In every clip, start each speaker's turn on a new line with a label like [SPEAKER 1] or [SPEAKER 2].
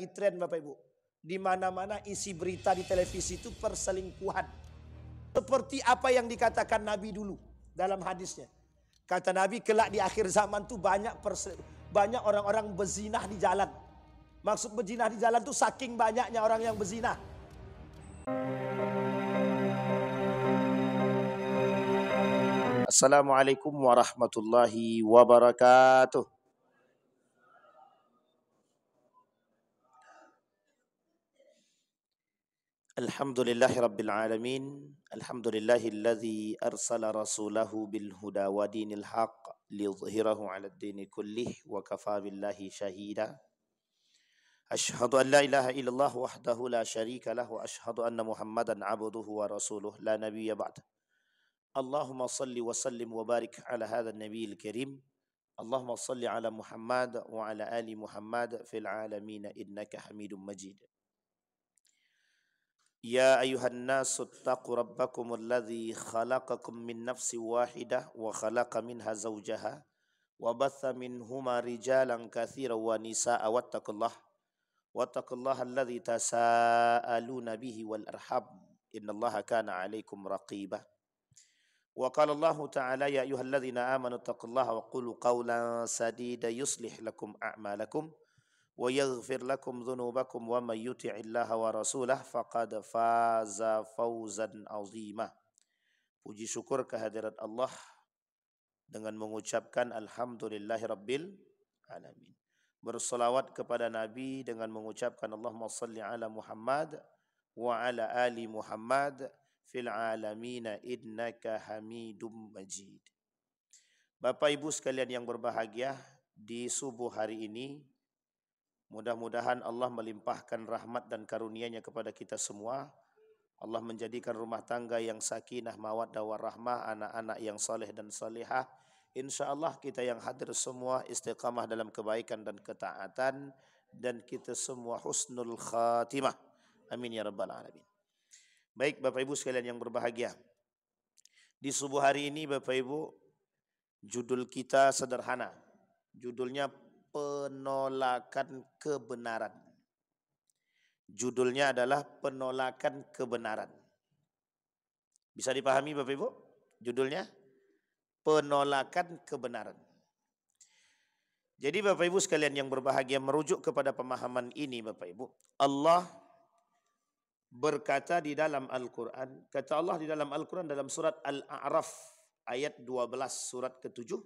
[SPEAKER 1] lagi tren Bapak Ibu. Di mana-mana isi berita di televisi itu perselingkuhan. Seperti apa yang dikatakan Nabi dulu dalam hadisnya. Kata Nabi, kelak di akhir zaman tuh banyak orang-orang berzinah di jalan. Maksud berzinah di jalan tuh saking banyaknya orang yang berzinah. Assalamualaikum warahmatullahi wabarakatuh. Alhamdulillahi rabbil alamin. Alhamdulillahilladzi arsala rasulahu bil huda wa dinil haqq liyudhhirahu 'alad dini kullih wa kafa billahi shahida. Asyhadu an la ilaha illallah wahdahu la syarika lah wa asyhadu anna Muhammadan 'abduhu wa rasuluh la nabiyya ba'd. Allahumma salli wa sallim wa barik ala hadzal nabiyil karim. Allahumma salli ala Muhammad wa ala ali Muhammad fil alamin innaka Hamidum Majid. Ya ayuhan nasu attaqu rabbakum alladhi khalaqakum min nafsin wahidah wa khalaqa minha zawjaha wa batha minhuma rijalan katsiran wa nisaa wattaqullaha alladhi tasaaluna bihi wal arham innallaha kana 'alaikum raqiba. Wa qala Allah ta'ala ya ayyuhalladzina amanu taqullaha wa qulu qawlan sadida yuslih lakum a'malakum wa yaghfir lakum dhunubakum wa may yuti'illaha wa rasulah faqad faza fawzan 'azima. Puji syukur kehadirat Allah dengan mengucapkan alhamdulillahi rabbil alamin. Berselawat kepada Nabi dengan mengucapkan Allahumma salli ala Muhammad wa ala ali Muhammad fil alamina innaka Hamidum Majid. Bapak Ibu sekalian yang berbahagia, di subuh hari ini mudah-mudahan Allah melimpahkan rahmat dan karunia-Nya kepada kita semua. Allah menjadikan rumah tangga yang sakinah, mawaddah warahmah, anak-anak yang saleh dan salihah. InsyaAllah kita yang hadir semua istiqamah dalam kebaikan dan ketaatan, dan kita semua husnul khatimah. Amin ya rabbal alamin. Baik Bapak Ibu sekalian yang berbahagia, di subuh hari ini Bapak Ibu, judul kita sederhana. Judulnya penolakan kebenaran. Judulnya adalah penolakan kebenaran. Bisa dipahami Bapak Ibu? Judulnya penolakan kebenaran. Jadi Bapak Ibu sekalian yang berbahagia, merujuk kepada pemahaman ini Bapak Ibu, Allah berkata di dalam Al-Quran, kata Allah di dalam Al-Quran dalam surat Al-A'raf ayat 12, surat ke-7,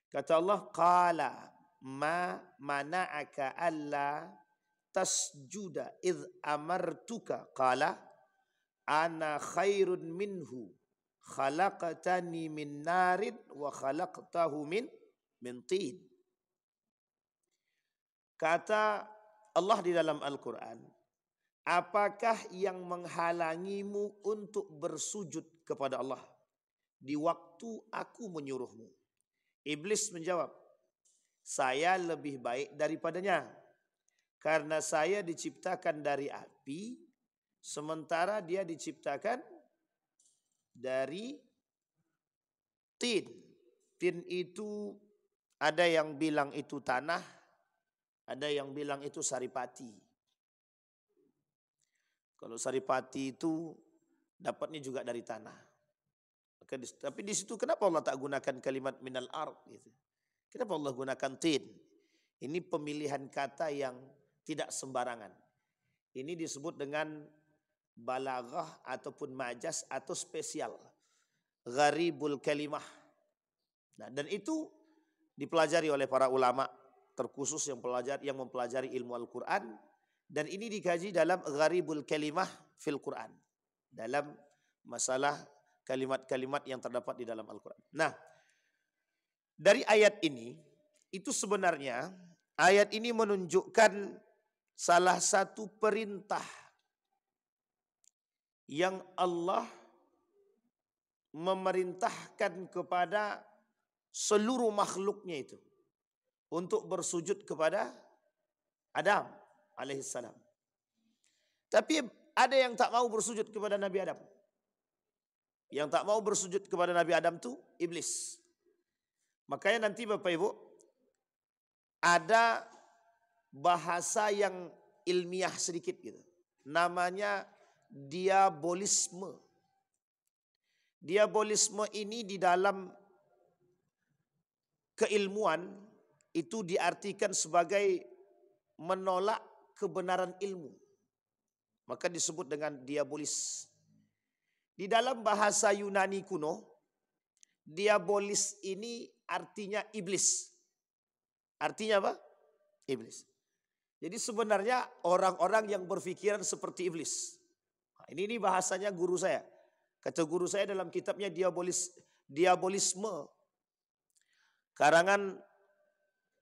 [SPEAKER 1] kata Allah, qala ma mana'aka alla tasjuda idh amartuka qala ana khairun minhu khalaqtani min narin wa khalaqtahu min tin. Kata Allah di dalam Al-Quran, apakah yang menghalangimu untuk bersujud kepada Allah di waktu aku menyuruhmu? Iblis menjawab, saya lebih baik daripadanya, karena saya diciptakan dari api, sementara dia diciptakan dari tin. Tin itu ada yang bilang itu tanah, ada yang bilang itu saripati. Kalau saripati itu dapatnya juga dari tanah. Tapi di situ kenapa Allah tak gunakan kalimat minal ard gitu? Kenapa Allah gunakan tin? Ini pemilihan kata yang tidak sembarangan. Ini disebut dengan balaghah ataupun majaz atau spesial. Gharibul kalimah. Nah, dan itu dipelajari oleh para ulama terkhusus yang mempelajari ilmu Al-Quran. Dan ini dikaji dalam gharibul kalimah fil Quran. Dalam masalah kalimat-kalimat yang terdapat di dalam Al-Quran. Nah, dari ayat ini, itu sebenarnya ayat ini menunjukkan salah satu perintah yang Allah memerintahkan kepada seluruh makhluknya itu untuk bersujud kepada Adam alaihissalam. Tapi ada yang tak mau bersujud kepada Nabi Adam. Yang tak mau bersujud kepada Nabi Adam itu iblis. Makanya nanti Bapak Ibu, ada bahasa yang ilmiah sedikit gitu. Namanya diabolisme. Diabolisme ini di dalam keilmuan itu diartikan sebagai menolak kebenaran ilmu. Maka disebut dengan diabolis. Di dalam bahasa Yunani kuno, diabolis ini artinya iblis. Artinya apa? Iblis. Jadi sebenarnya orang-orang yang berpikiran seperti iblis. Nah, ini bahasanya guru saya. Kata guru saya dalam kitabnya Diabolisme. Karangan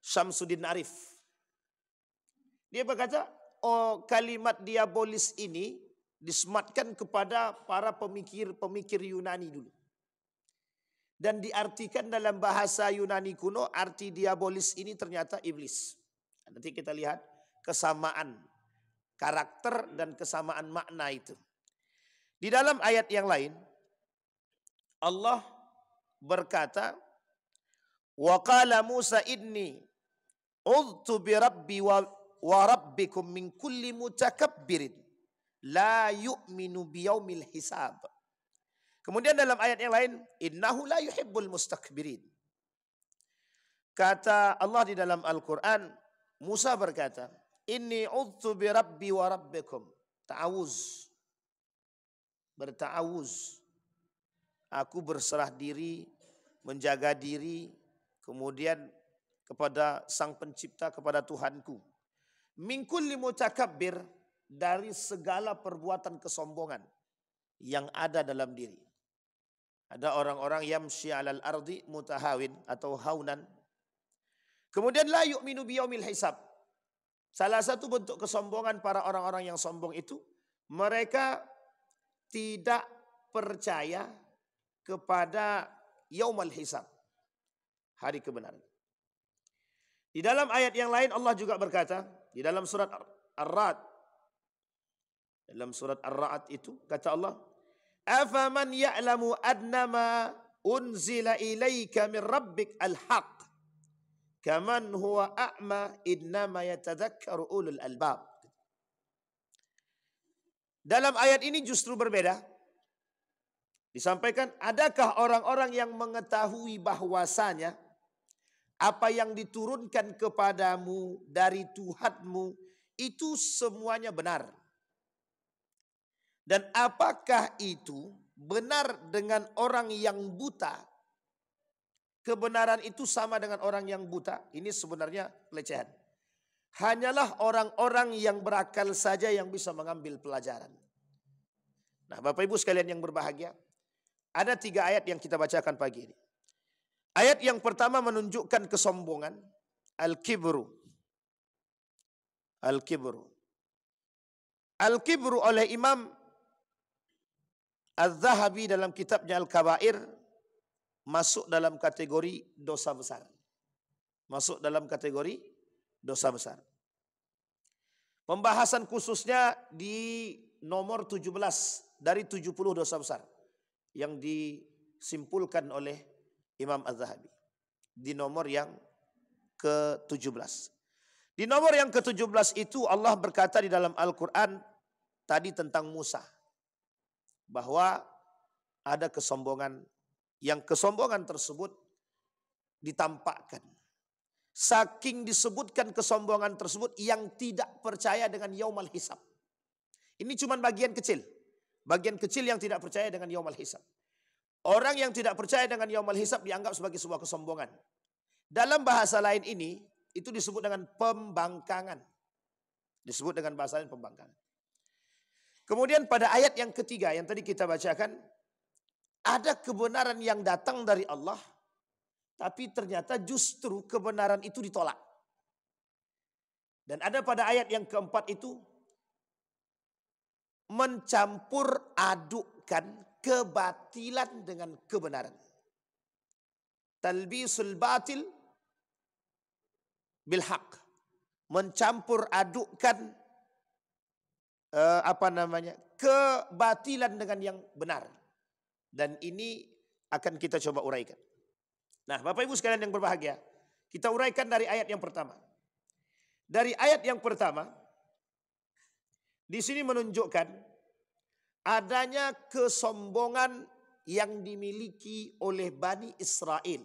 [SPEAKER 1] Syamsuddin Arif. Dia berkata, kalimat diabolis ini disematkan kepada para pemikir Yunani dulu. Dan diartikan dalam bahasa Yunani kuno, arti diabolis ini ternyata iblis. Nanti kita lihat kesamaan karakter dan kesamaan makna itu. Di dalam ayat yang lain, Allah berkata, wa qala Musa inni udtu bi rabbi wa rabbikum min kulli mutakabbirin la yu'minu biyaumil hisab. Kemudian dalam ayat yang lain, innahu la yuhibbul mustakbirin. Kata Allah di dalam Al-Quran, Musa berkata, inni udtu bi rabbi wa rabbikum. Ta'awuz. Berta'awuz. Aku berserah diri, menjaga diri, kemudian kepada Sang Pencipta, kepada Tuhanku. Min kulli mutakabbir, dari segala perbuatan kesombongan yang ada dalam diri. Ada orang-orang yamshi 'alal ardi mutahawin atau haunan. Kemudian la yu'minu biyaumil hisab. Salah satu bentuk kesombongan para orang-orang yang sombong itu, mereka tidak percaya kepada yaumul hisab, hari kebenaran. Di dalam ayat yang lain Allah juga berkata, di dalam surat Ar-Ra'd, dalam surat Ar-Ra'd itu kata Allah, afaman ya'lamu annama unzila ilaika min rabbik al-haq kaman huwa a'ma innama yatadhakkaru ulul albab. Dalam ayat ini justru berbeda. Disampaikan, adakah orang-orang yang mengetahui bahwasanya apa yang diturunkan kepadamu dari Tuhanmu itu semuanya benar. Dan apakah itu benar dengan orang yang buta? Kebenaran itu sama dengan orang yang buta. Ini sebenarnya pelecehan. Hanyalah orang-orang yang berakal saja yang bisa mengambil pelajaran. Nah, Bapak Ibu sekalian yang berbahagia, ada 3 ayat yang kita bacakan pagi ini. Ayat yang pertama menunjukkan kesombongan, al-kibru. Al-kibru. Al-kibru oleh Imam Az-Zahabi dalam kitabnya Al-Kabair masuk dalam kategori dosa besar. Masuk dalam kategori dosa besar. Pembahasan khususnya di nomor 17 dari 70 dosa besar yang disimpulkan oleh Imam Az-Zahabi. Di nomor yang ke-17. Di nomor yang ke-17 itu Allah berkata di dalam Al-Quran tadi tentang Musa. Bahwa ada kesombongan, yang kesombongan tersebut ditampakkan. Saking disebutkan kesombongan tersebut yang tidak percaya dengan yaumul hisab. Ini cuma bagian kecil. Bagian kecil yang tidak percaya dengan yaumul hisab. Orang yang tidak percaya dengan yaumul hisab dianggap sebagai sebuah kesombongan. Dalam bahasa lain ini, itu disebut dengan pembangkangan. Disebut dengan bahasa lain pembangkangan. Kemudian pada ayat yang ketiga yang tadi kita bacakan, ada kebenaran yang datang dari Allah, tapi ternyata justru kebenaran itu ditolak. Dan ada pada ayat yang keempat itu, mencampur adukkan kebatilan dengan kebenaran. Talbisul batil bil haq. Mencampur adukkan kebatilan dengan yang benar. Dan ini akan kita coba uraikan. Nah, Bapak Ibu sekalian yang berbahagia, kita uraikan dari ayat yang pertama. Dari ayat yang pertama, di sini menunjukkan adanya kesombongan yang dimiliki oleh Bani Israel.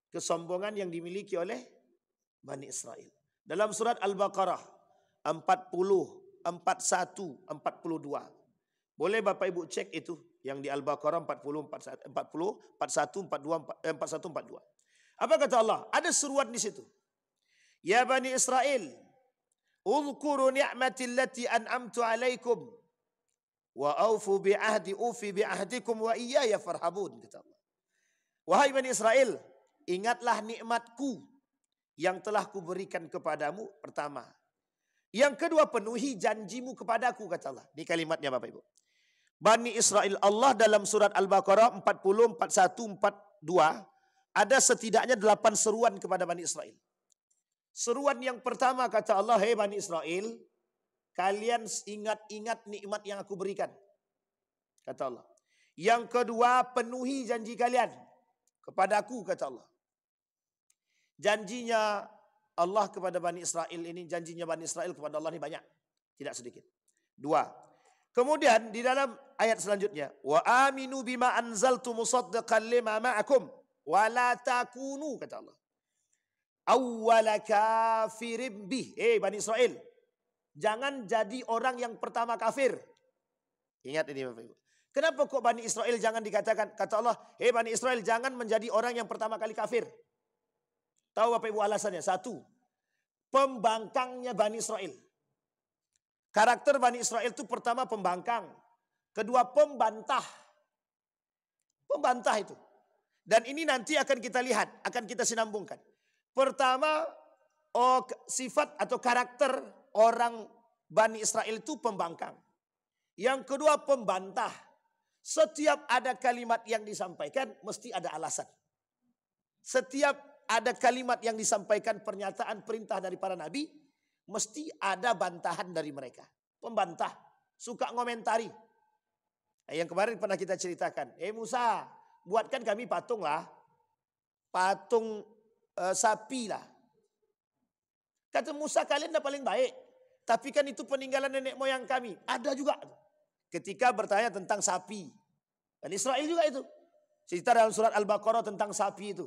[SPEAKER 1] Kesombongan yang dimiliki oleh Bani Israel. Dalam surat Al-Baqarah 40, 41, 42. Boleh Bapak Ibu cek itu yang di Al-Baqarah 40, 41, 42. Apa kata Allah? Ada seruan di situ. Ya Bani Israel, uzkuru ni'mati allati an'amtu alaikum wa aufu ufi bi'ahdikum wa iyaya farhabun, kata Allah. Wahai Bani Israel, ingatlah nikmatku yang telah kuberikan kepadamu, pertama. Yang kedua, penuhi janjimu kepadaku, kata Allah. Ini kalimatnya Bapak Ibu. Bani Israel, Allah dalam surat Al-Baqarah 40, 41, 42, ada setidaknya 8 seruan kepada Bani Israel. Seruan yang pertama kata Allah, hei Bani Israel, kalian ingat-ingat nikmat yang aku berikan. Kata Allah. Yang kedua, penuhi janji kalian kepadaku, kata Allah. Janjinya Allah kepada Bani Israel ini, janjinya Bani Israel kepada Allah ini banyak, tidak sedikit. 2. Kemudian di dalam ayat selanjutnya, wa aminu bima anzaltu musaddiqan lima ma'akum wa la takunu, kata Allah, awwala kafirin bih. Bani Israel, jangan jadi orang yang pertama kafir. Ingat ini Bapak Ibu. Kenapa kok Bani Israel jangan dikatakan, kata Allah, Bani Israel jangan menjadi orang yang pertama kali kafir. Tahu Bapak Ibu alasannya? 1, pembangkangnya Bani Israel. Karakter Bani Israel itu pertama pembangkang. Kedua pembantah. Pembantah itu. Dan ini nanti akan kita lihat, akan kita sinambungkan. Pertama, sifat atau karakter orang Bani Israel itu pembangkang. Yang kedua pembantah. Setiap ada kalimat yang disampaikan mesti ada alasan. Setiap ada kalimat yang disampaikan, pernyataan perintah dari para nabi, mesti ada bantahan dari mereka. Pembantah, suka ngomentari. Yang kemarin pernah kita ceritakan. Musa, buatkan kami patung lah. Patung sapi lah. Kata Musa, kalian dah paling baik. Tapi kan itu peninggalan nenek moyang kami. Ada juga. Ketika bertanya tentang sapi. Dan Israel juga itu. Cerita dalam surat Al-Baqarah tentang sapi itu.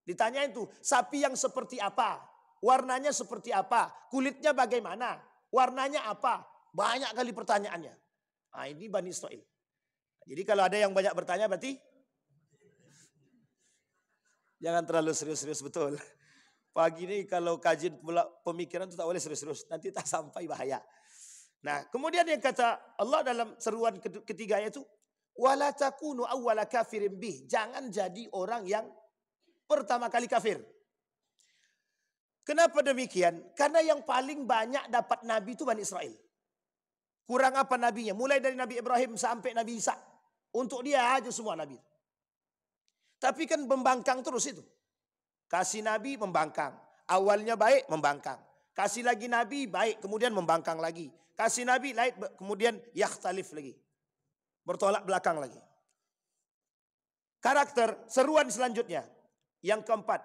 [SPEAKER 1] Ditanya itu, sapi yang seperti apa? Warnanya seperti apa? Kulitnya bagaimana? Warnanya apa? Banyak kali pertanyaannya. Nah, ini Bani Israel. Jadi kalau ada yang banyak bertanya berarti jangan terlalu serius-serius betul. Pagi ini kalau kajian pemikiran itu tak boleh serius-serius. Nanti tak sampai bahaya. Nah, kemudian yang kata Allah dalam seruan ketiga itu, wala takunu awwala kafirin bih. Jangan jadi orang yang pertama kali kafir. Kenapa demikian? Karena yang paling banyak dapat nabi itu Bani Israel. Kurang apa nabinya? Mulai dari Nabi Ibrahim sampai Nabi Isa. Untuk dia aja semua nabi. Tapi kan membangkang terus itu. Kasih nabi membangkang. Awalnya baik membangkang. Kasih lagi nabi baik kemudian membangkang lagi. Kasih nabi lain kemudian yakhtalif lagi. Bertolak belakang lagi. Karakter seruan selanjutnya. Yang keempat.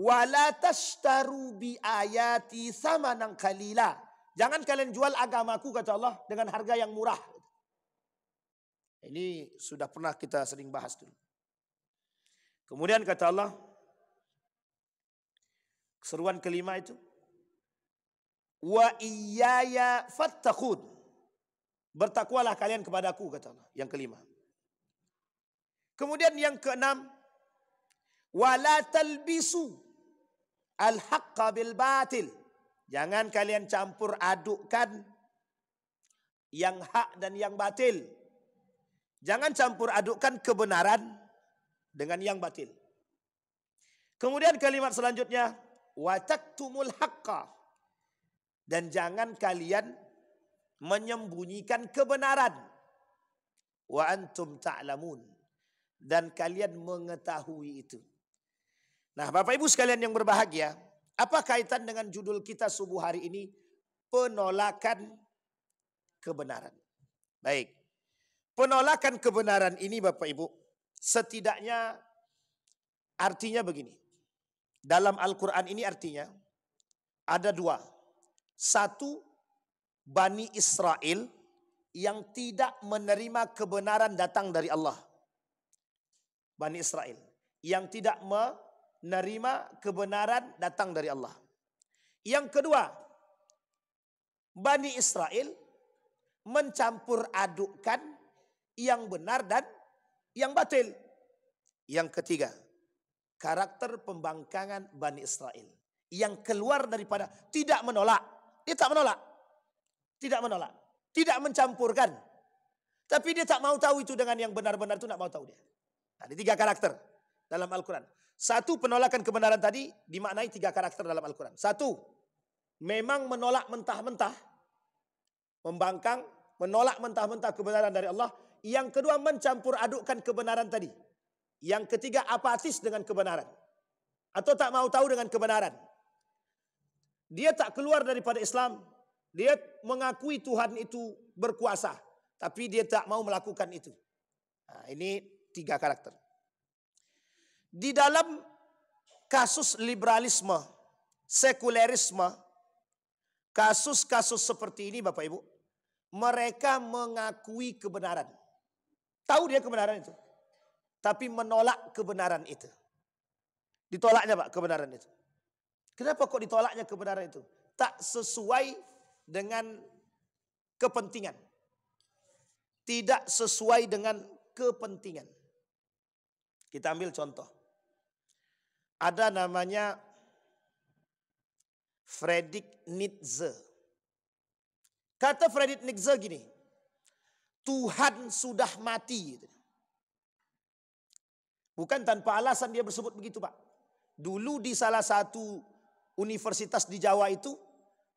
[SPEAKER 1] Wala tashtaru bi ayati samanan qalila. Jangan kalian jual agamaku, kata Allah, dengan harga yang murah. Ini sudah pernah kita sering bahas dulu. Kemudian kata Allah, seruan kelima itu, wa iyaya fattaqun. Bertakwalah kalian kepadaku, kata Allah. Yang kelima. Kemudian yang keenam, wala talbisu al-haqqa bil batil. Jangan kalian campur adukkan yang hak dan yang batil. Jangan campur adukkan kebenaran dengan yang batil. Kemudian kalimat selanjutnya, wa taktumul haqqa. Dan jangan kalian menyembunyikan kebenaran. Wa antum ta'lamun. Dan kalian mengetahui itu. Nah, Bapak Ibu sekalian yang berbahagia, apa kaitan dengan judul kita subuh hari ini? Penolakan kebenaran. Baik. Penolakan kebenaran ini Bapak Ibu, setidaknya artinya begini. Dalam Al-Quran ini artinya ada dua. Satu, Bani Israel yang tidak menerima kebenaran datang dari Allah. Bani Israel yang tidak menerima kebenaran datang dari Allah. Yang kedua, Bani Israel mencampur adukkan yang benar dan yang batil. Yang ketiga, karakter pembangkangan Bani Israel yang keluar daripada tidak menolak. Dia tak menolak. Tidak menolak. Tidak mencampurkan. Tapi dia tak mau tahu itu dengan yang benar-benar itu, tak mau tahu dia. Nah, ada 3 karakter dalam Al-Quran. Satu, penolakan kebenaran tadi dimaknai 3 karakter dalam Al-Quran. Satu, memang menolak mentah-mentah. Membangkang, menolak mentah-mentah kebenaran dari Allah. Yang kedua, mencampur adukkan kebenaran tadi. Yang ketiga, apatis dengan kebenaran. Atau tak mau tahu dengan kebenaran. Dia tak keluar daripada Islam. Dia mengakui Tuhan itu berkuasa. Tapi dia tak mau melakukan itu. Nah, ini 3 karakter. Di dalam kasus liberalisme, sekulerisme, kasus-kasus seperti ini Bapak Ibu, mereka mengakui kebenaran. Tahu dia kebenaran itu. Tapi menolak kebenaran itu. Ditolaknya Pak kebenaran itu. Kenapa kok ditolaknya kebenaran itu? Tak sesuai dengan kepentingan. Tidak sesuai dengan kepentingan. Kita ambil contoh. Ada namanya Friedrich Nietzsche. Kata Friedrich Nietzsche gini, Tuhan sudah mati. Bukan tanpa alasan dia bersebut begitu Pak. Dulu di salah satu universitas di Jawa itu,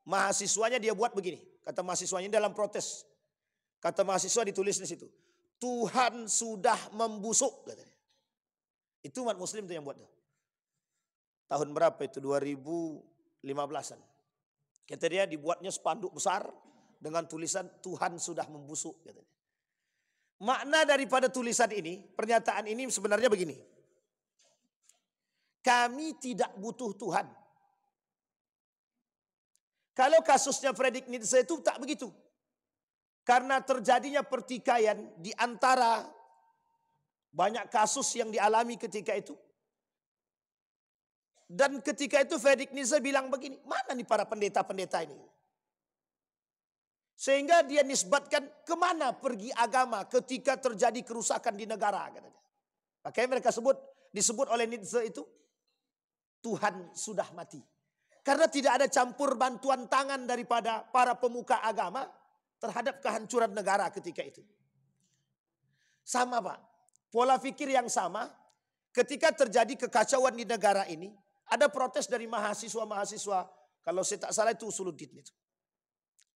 [SPEAKER 1] mahasiswanya dia buat begini. Kata mahasiswanya dalam protes. Kata mahasiswa ditulis di situ. Tuhan sudah membusuk. Katanya. Itu umat muslim itu yang buat. Tahun berapa itu? 2015an. Kata dia dibuatnya spanduk besar dengan tulisan Tuhan sudah membusuk. Katanya. Makna daripada tulisan ini, pernyataan ini sebenarnya begini. Kami tidak butuh Tuhan. Kalau kasusnya Friedrich Nietzsche itu tak begitu. Karena terjadinya pertikaian di antara banyak kasus yang dialami ketika itu. Dan ketika itu Friedrich Nietzsche bilang begini, mana nih para pendeta-pendeta ini? Sehingga dia nisbatkan kemana pergi agama ketika terjadi kerusakan di negara. Katanya. Makanya mereka disebut oleh Nietzsche itu, Tuhan sudah mati. Karena tidak ada campur bantuan tangan daripada para pemuka agama terhadap kehancuran negara ketika itu. Sama Pak, pola pikir yang sama ketika terjadi kekacauan di negara ini, ada protes dari mahasiswa-mahasiswa, kalau saya tak salah itu Usuluddin itu.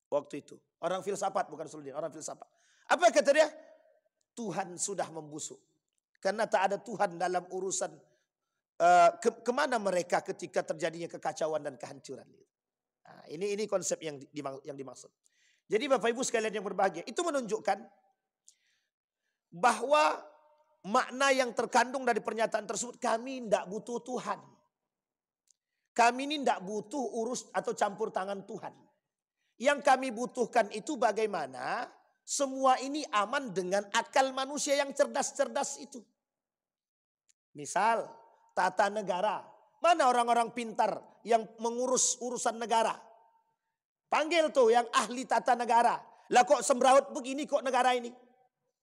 [SPEAKER 1] Waktu itu, orang filsafat bukan Usuluddin, orang filsafat. Apa kata dia? Tuhan sudah membusuk. Karena tak ada Tuhan dalam urusan kemana mereka ketika terjadinya kekacauan dan kehancuran. Nah, ini konsep yang dimaksud. Jadi Bapak Ibu sekalian yang berbahagia, itu menunjukkan bahwa makna yang terkandung dari pernyataan tersebut, kami tidak butuh Tuhan. Kami ini tidak butuh urus atau campur tangan Tuhan. Yang kami butuhkan itu bagaimana semua ini aman dengan akal manusia yang cerdas-cerdas itu. Misal tata negara. Mana orang-orang pintar yang mengurus urusan negara? Panggil tuh yang ahli tata negara. Lah kok sembraut begini kok negara ini?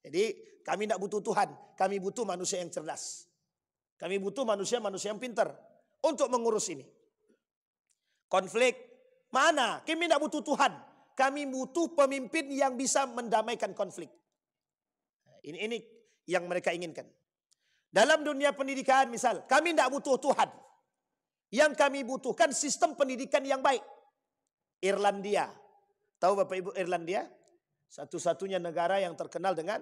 [SPEAKER 1] Jadi kami tidak butuh Tuhan. Kami butuh manusia yang cerdas. Kami butuh manusia-manusia yang pintar untuk mengurus ini. Konflik. Mana? Kami tidak butuh Tuhan. Kami butuh pemimpin yang bisa mendamaikan konflik. Ini yang mereka inginkan. Dalam dunia pendidikan misal, kami tidak butuh Tuhan. Yang kami butuhkan sistem pendidikan yang baik. Irlandia. Tahu Bapak Ibu Irlandia? Satu-satunya negara yang terkenal dengan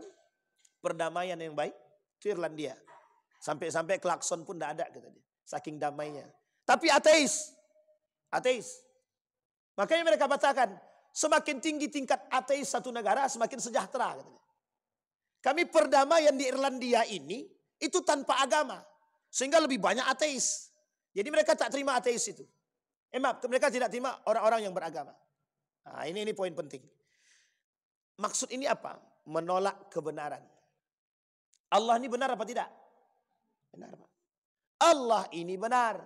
[SPEAKER 1] perdamaian yang baik. Itu Irlandia. Sampai-sampai klakson pun tidak ada katanya. Saking damainya. Tapi ateis. Ateis. Makanya mereka katakan, semakin tinggi tingkat ateis satu negara, semakin sejahtera. Katanya. Kami perdamaian di Irlandia ini, itu tanpa agama. Sehingga lebih banyak ateis. Jadi mereka tak terima ateis itu. Maaf, mereka tidak terima orang-orang yang beragama. Nah, ini poin penting. Maksud ini apa? Menolak kebenaran. Allah ini benar apa tidak? Benar, Pak. Allah ini benar.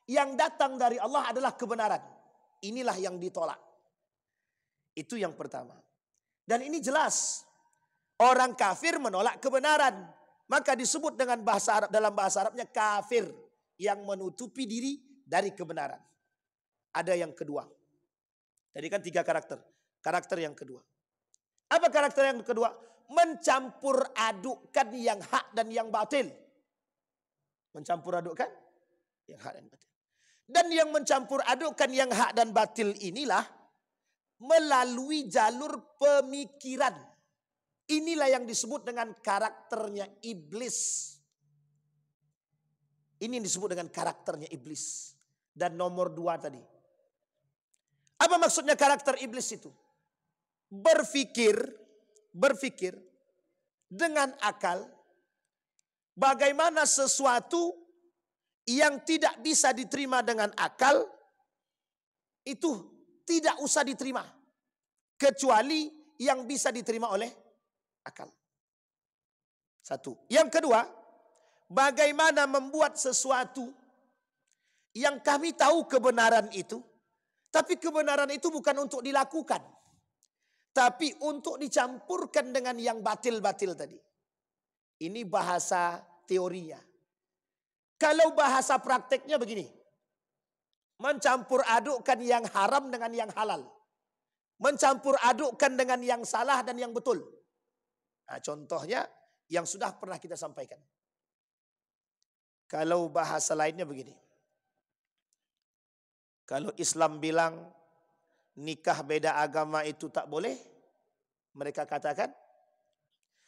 [SPEAKER 1] Yang datang dari Allah adalah kebenaran. Inilah yang ditolak. Itu yang pertama. Dan ini jelas. Orang kafir menolak kebenaran. Maka disebut dengan bahasa Arab, dalam bahasa Arabnya kafir. Yang menutupi diri dari kebenaran. Ada yang kedua. Tadi kan 3 karakter. Karakter yang kedua. Apa karakter yang kedua? Mencampur adukkan yang hak dan yang batil. Mencampur adukkan yang hak dan batil. Dan yang mencampur adukkan yang hak dan batil inilah melalui jalur pemikiran. Inilah yang disebut dengan karakternya iblis. Ini yang disebut dengan karakternya iblis. Dan nomor 2 tadi. Apa maksudnya karakter iblis itu? Berpikir dengan akal bagaimana sesuatu yang tidak bisa diterima dengan akal itu tidak usah diterima kecuali yang bisa diterima oleh akal. Satu. Yang kedua, bagaimana membuat sesuatu yang kami tahu kebenaran itu, tapi kebenaran itu bukan untuk dilakukan, tapi untuk dicampurkan dengan yang batil-batil tadi. Ini bahasa teorinya. Kalau bahasa prakteknya begini. Mencampur adukkan yang haram dengan yang halal. Mencampur adukkan dengan yang salah dan yang betul. Nah, contohnya yang sudah pernah kita sampaikan. Kalau bahasa lainnya begini. Kalau Islam bilang nikah beda agama itu tak boleh, mereka katakan.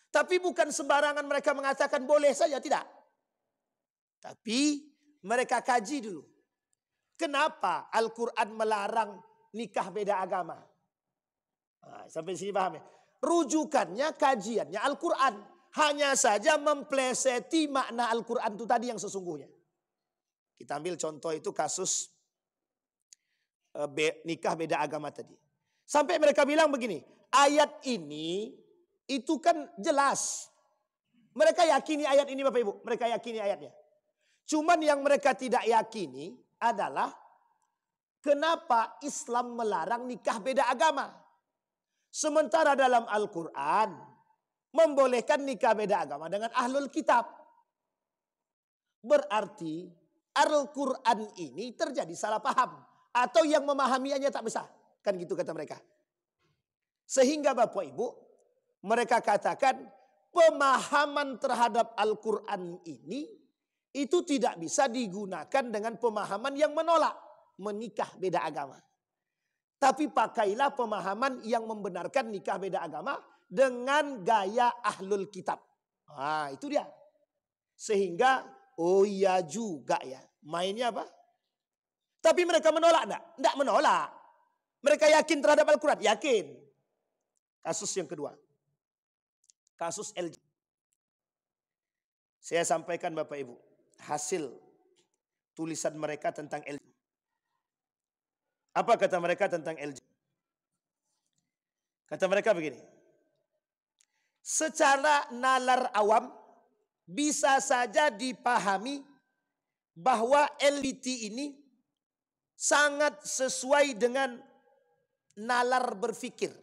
[SPEAKER 1] Tapi bukan sembarangan mereka mengatakan boleh saja, tidak. Tapi mereka kaji dulu. Kenapa Al-Quran melarang nikah beda agama? Nah, sampai sini paham ya? Rujukannya, kajiannya Al-Quran. Hanya saja mempleseti makna Al-Quran itu tadi yang sesungguhnya. Kita ambil contoh itu kasus nikah beda agama tadi. Sampai mereka bilang begini, ayat ini itu kan jelas. Mereka yakini ayat ini Bapak Ibu, mereka yakini ayatnya. Cuman yang mereka tidak yakini adalah kenapa Islam melarang nikah beda agama. Sementara dalam Al-Quran membolehkan nikah beda agama dengan ahlul kitab. Berarti Al-Quran ini terjadi salah paham. Atau yang memahaminya tak besar. Kan gitu kata mereka. Sehingga Bapak Ibu, mereka katakan pemahaman terhadap Al-Quran ini itu tidak bisa digunakan dengan pemahaman yang menolak menikah beda agama. Tapi pakailah pemahaman yang membenarkan nikah beda agama dengan gaya ahlul kitab. Nah, itu dia. Sehingga, oh iya juga ya. Mainnya apa? Tapi mereka menolak enggak? Enggak menolak. Mereka yakin terhadap Al-Quran? Yakin. Kasus yang kedua. Kasus LG. Saya sampaikan Bapak Ibu. Hasil tulisan mereka tentang LG. Apa kata mereka tentang LG? Kata mereka begini. Secara nalar awam bisa saja dipahami bahwa LGBT ini sangat sesuai dengan nalar berpikir.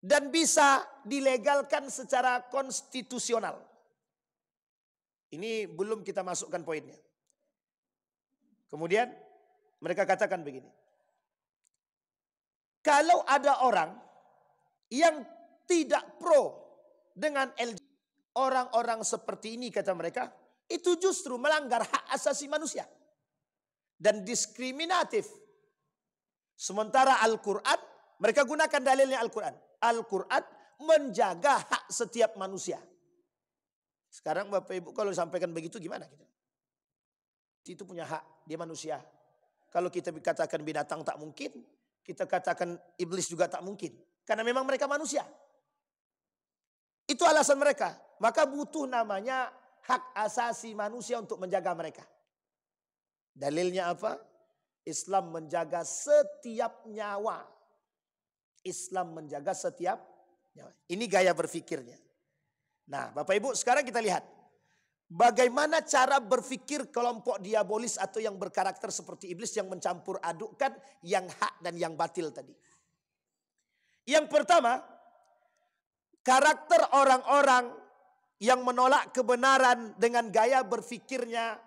[SPEAKER 1] Dan bisa dilegalkan secara konstitusional. Ini belum kita masukkan poinnya. Kemudian mereka katakan begini. Kalau ada orang yang tidak pro dengan LGBT, orang-orang seperti ini kata mereka, itu justru melanggar hak asasi manusia. Dan diskriminatif. Sementara Al-Quran, mereka gunakan dalilnya Al-Quran. Al-Quran menjaga hak setiap manusia. Sekarang Bapak Ibu kalau sampaikan begitu gimana kita? Itu punya hak, dia manusia. Kalau kita katakan binatang tak mungkin, kita katakan iblis juga tak mungkin. Karena memang mereka manusia. Itu alasan mereka. Maka butuh namanya hak asasi manusia untuk menjaga mereka. Dalilnya apa? Islam menjaga setiap nyawa. Islam menjaga setiap nyawa. Ini gaya berfikirnya. Nah, Bapak Ibu, sekarang kita lihat bagaimana cara berfikir kelompok diabolis atau yang berkarakter seperti iblis yang mencampur adukkan yang hak dan yang batil tadi. Yang pertama, karakter orang-orang yang menolak kebenaran dengan gaya berfikirnya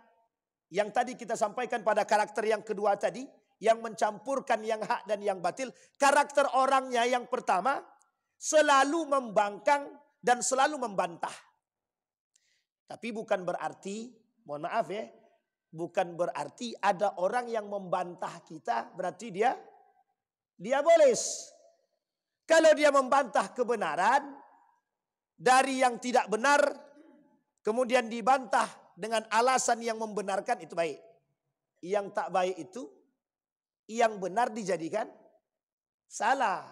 [SPEAKER 1] yang tadi kita sampaikan pada karakter yang kedua tadi, yang mencampurkan yang hak dan yang batil. Karakter orangnya yang pertama selalu membangkang dan selalu membantah. Tapi bukan berarti, mohon maaf ya, bukan berarti ada orang yang membantah kita berarti dia diabolis. Kalau dia membantah kebenaran dari yang tidak benar, kemudian dibantah dengan alasan yang membenarkan, itu baik. Yang tak baik itu, yang benar dijadikan salah.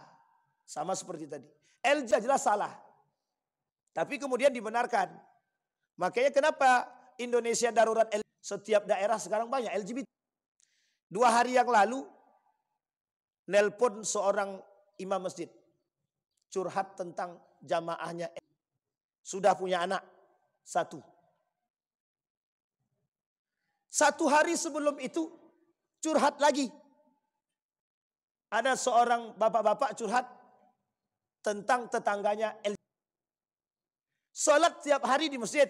[SPEAKER 1] Sama seperti tadi. LJ jelas salah. Tapi kemudian dibenarkan. Makanya kenapa Indonesia darurat LGBT? Setiap daerah sekarang banyak LGBT. 2 hari yang lalu, nelpon seorang imam masjid. Curhat tentang jamaahnya. Sudah punya anak 1. 1 hari sebelum itu, curhat lagi. Ada seorang bapak-bapak curhat tentang tetangganya LGBT. Sholat tiap hari di masjid.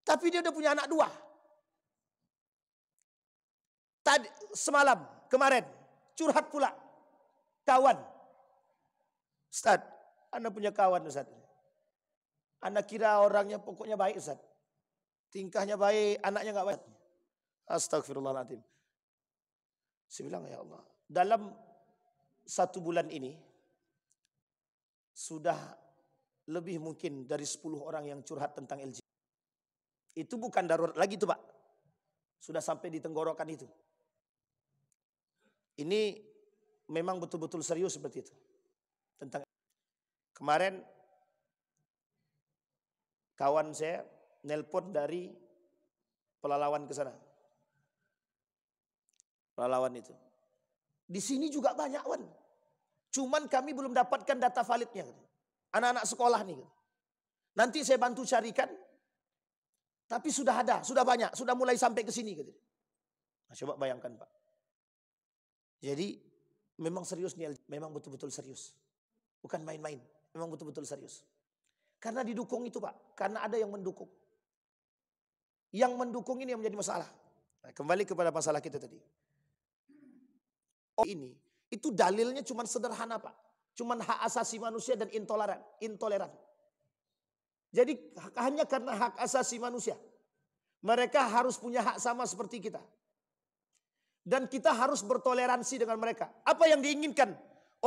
[SPEAKER 1] Tapi dia udah punya anak 2. Tadi semalam kemarin curhat pula kawan. Ustaz, Anda punya kawan Ustaz. Anda kira orangnya pokoknya baik Ustaz. Tingkahnya baik, anaknya enggak baik. Astagfirullahaladzim. Saya bilang ya Allah, dalam 1 bulan ini sudah lebih mungkin dari 10 orang yang curhat tentang LGBT. Itu bukan darurat lagi tuh Pak. Sudah sampai di tenggorokan itu. Ini memang betul-betul serius seperti itu. Tentang kemarin kawan saya nelpon dari Pelalawan ke sana. Pelalawan itu. Di sini juga banyak Wan. Cuman kami belum dapatkan data validnya. Anak-anak sekolah nih. Nanti saya bantu carikan. Tapi sudah ada, sudah banyak, sudah mulai sampai ke sini. Nah, coba bayangkan Pak. Jadi memang serius nih, memang betul-betul serius. Bukan main-main, memang betul-betul serius. Karena didukung itu Pak, karena ada yang mendukung. Yang mendukung ini yang menjadi masalah. Nah, kembali kepada masalah kita tadi. Oh ini, itu dalilnya cuma sederhana Pak. Cuma hak asasi manusia dan intoleran. Jadi hanya karena hak asasi manusia. Mereka harus punya hak sama seperti kita. Dan kita harus bertoleransi dengan mereka. Apa yang diinginkan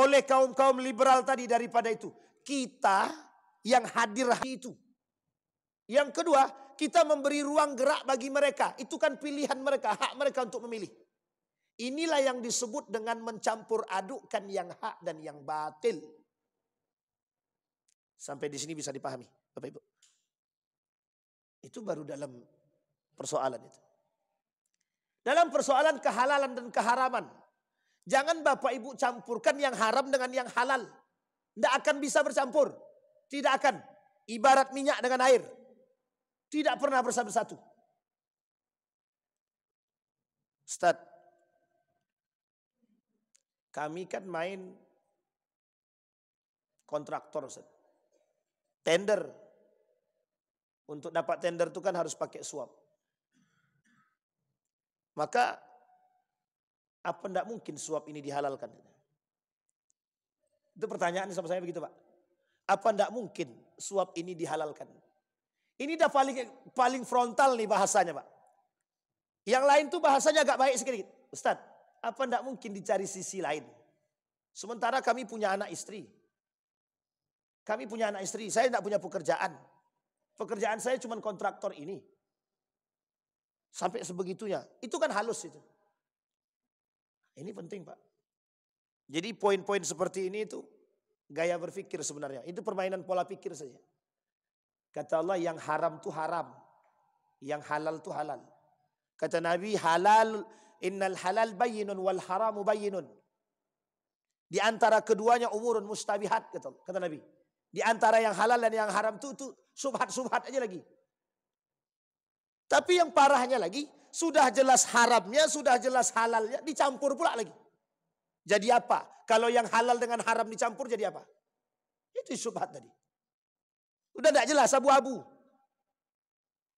[SPEAKER 1] oleh kaum-kaum liberal tadi daripada itu? Kita yang hadir itu. Yang kedua, kita memberi ruang gerak bagi mereka. Itu kan pilihan mereka, hak mereka untuk memilih. Inilah yang disebut dengan mencampur adukkan yang hak dan yang batil. Sampai di sini bisa dipahami, Bapak Ibu. Itu baru dalam persoalan itu. Dalam persoalan kehalalan dan keharaman. Jangan Bapak Ibu campurkan yang haram dengan yang halal. Tidak akan bisa bercampur. Tidak akan. Ibarat minyak dengan air. Tidak pernah bersatu. Ustaz, kami kan main kontraktor Ustaz. Tender. Untuk dapat tender itu kan harus pakai suap. Maka apa tidak mungkin suap ini dihalalkan? Itu pertanyaan sama saya begitu Pak. Apa tidak mungkin suap ini dihalalkan? Ini dah paling frontal nih bahasanya Pak. Yang lain tuh bahasanya agak baik sedikit. Ustaz, apa tidak mungkin dicari sisi lain? Sementara kami punya anak istri. Saya tidak punya pekerjaan. Pekerjaan saya cuma kontraktor ini. Sampai sebegitunya. Itu kan halus itu. Ini penting Pak. Jadi poin-poin seperti ini itu gaya berpikir sebenarnya. Itu permainan pola pikir saja. Kata Allah yang haram itu haram. Yang halal itu halal. Kata Nabi, halal, innal halal bayyinun wal haramu bayyinun. Di antara keduanya umurun mustabihat, kata Nabi. Di antara yang halal dan yang haram itu subhat-subhat aja lagi. Tapi yang parahnya lagi, sudah jelas haramnya, sudah jelas halalnya, dicampur pula lagi. Jadi apa? Kalau yang halal dengan haram dicampur jadi apa? Itu subhat tadi. Udah tidak jelas, abu-abu.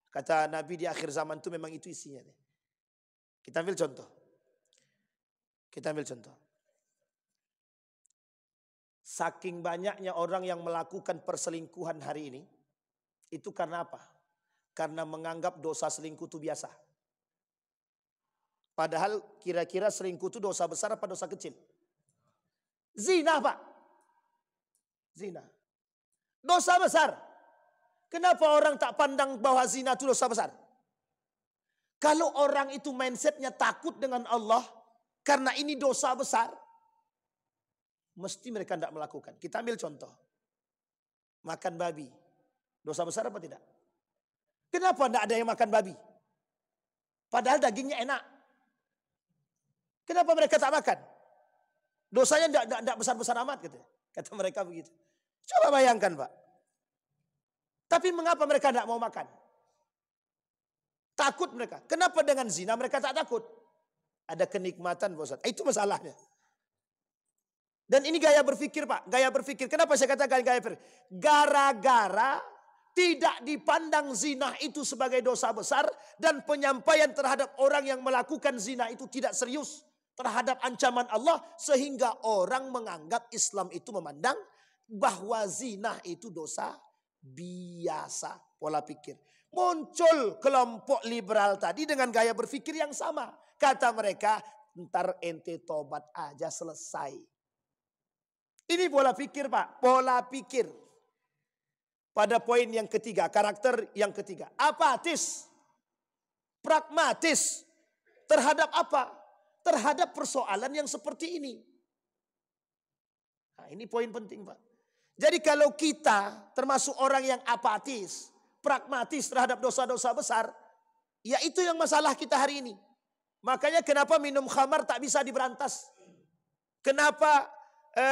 [SPEAKER 1] Kata Nabi di akhir zaman itu memang itu isinya. Kita ambil contoh. Saking banyaknya orang yang melakukan perselingkuhan hari ini, itu karena apa? Karena menganggap dosa selingkuh itu biasa. Padahal kira-kira selingkuh itu dosa besar apa dosa kecil? Zina, Pak. Zina. Dosa besar. Kenapa orang tak pandang bahwa zina itu dosa besar? Kalau orang itu mindsetnya takut dengan Allah, karena ini dosa besar, mesti mereka tidak melakukan. Kita ambil contoh. Makan babi. Dosa besar apa tidak? Kenapa tidak ada yang makan babi? Padahal dagingnya enak. Kenapa mereka tak makan? Dosanya tidak besar-besar amat, kata mereka begitu. Coba bayangkan, Pak. Tapi mengapa mereka tidak mau makan? Takut mereka. Kenapa dengan zina mereka tak takut? Ada kenikmatan, Pak Ustaz. Itu masalahnya. Dan ini gaya berpikir, Pak. Gaya berpikir. Kenapa saya katakan gaya berpikir? Gara-gara tidak dipandang zina itu sebagai dosa besar. Dan penyampaian terhadap orang yang melakukan zina itu tidak serius terhadap ancaman Allah. Sehingga orang menganggap Islam itu memandang bahwa zina itu dosa biasa. Pola pikir. Muncul kelompok liberal tadi dengan gaya berpikir yang sama. Kata mereka, ntar ente tobat aja selesai. Ini pola pikir, Pak. Pola pikir. Pada poin yang ketiga, karakter yang ketiga. Apatis. Pragmatis. Terhadap apa? Terhadap persoalan yang seperti ini. Nah, ini poin penting, Pak. Jadi kalau kita termasuk orang yang apatis, pragmatis terhadap dosa-dosa besar, ya itu yang masalah kita hari ini. Makanya kenapa minum khamar tak bisa diberantas? Kenapa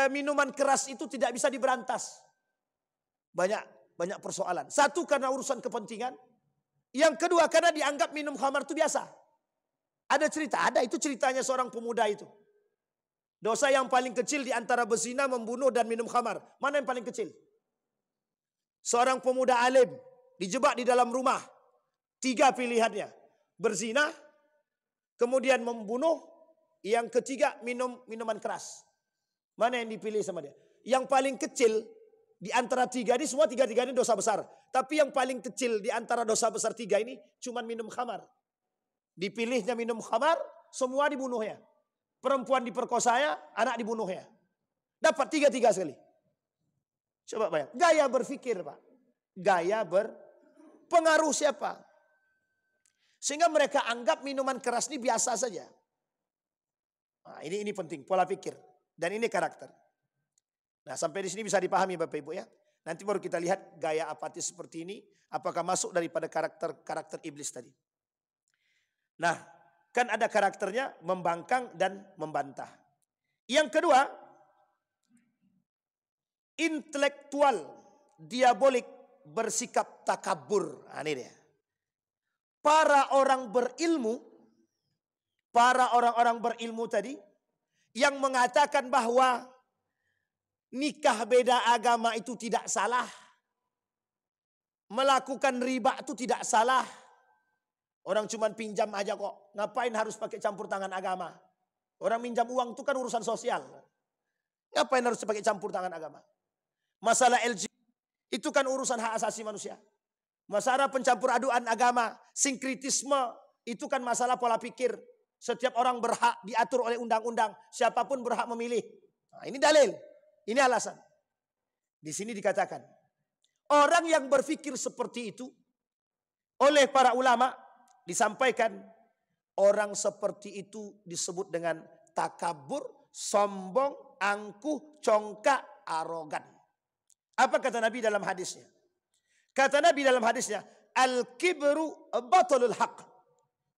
[SPEAKER 1] minuman keras itu tidak bisa diberantas? Banyak persoalan. Satu karena urusan kepentingan. Yang kedua karena dianggap minum khamar itu biasa. Ada cerita, itu ceritanya seorang pemuda itu. Dosa yang paling kecil di antara berzina, membunuh dan minum khamar. Mana yang paling kecil? Seorang pemuda alim dijebak di dalam rumah. 3 pilihannya. Berzina, kemudian membunuh, yang ketiga minuman keras. Mana yang dipilih sama dia? Yang paling kecil di antara 3 ini, semua 3 ini dosa besar. Tapi yang paling kecil di antara dosa besar 3 ini cuma minum khamar. Dipilihnya minum khamar, semua dibunuhnya. Perempuan diperkosanya, anak dibunuhnya. Dapat 3 sekali. Coba bayang. Gaya berpikir, Pak. Gaya berpengaruh siapa? Sehingga mereka anggap minuman keras ini biasa saja. Nah, ini penting, pola pikir. Dan ini karakter. Nah, sampai di sini bisa dipahami Bapak Ibu ya. Nanti baru kita lihat gaya apatis seperti ini. Apakah masuk daripada karakter iblis tadi. Nah, kan ada karakternya membangkang dan membantah. Yang kedua, intelektual, diabolik, bersikap takabur. Nah, ini dia. Para orang-orang berilmu tadi, yang mengatakan bahwa nikah beda agama itu tidak salah. Melakukan riba itu tidak salah. Orang cuma pinjam aja kok. Ngapain harus pakai campur tangan agama? Orang minjam uang itu kan urusan sosial. Ngapain harus pakai campur tangan agama? Masalah LGBT itu kan urusan hak asasi manusia. Masalah pencampur aduan agama, sinkritisme itu kan masalah pola pikir. Setiap orang berhak diatur oleh undang-undang. Siapapun berhak memilih. Nah, ini dalil. Ini alasan. Di sini dikatakan. Orang yang berpikir seperti itu. Oleh para ulama. Disampaikan. Orang seperti itu disebut dengan takabur, sombong, angkuh, congkak, arogan. Apa kata Nabi dalam hadisnya? Kata Nabi dalam hadisnya. Al-kibru batalul haq.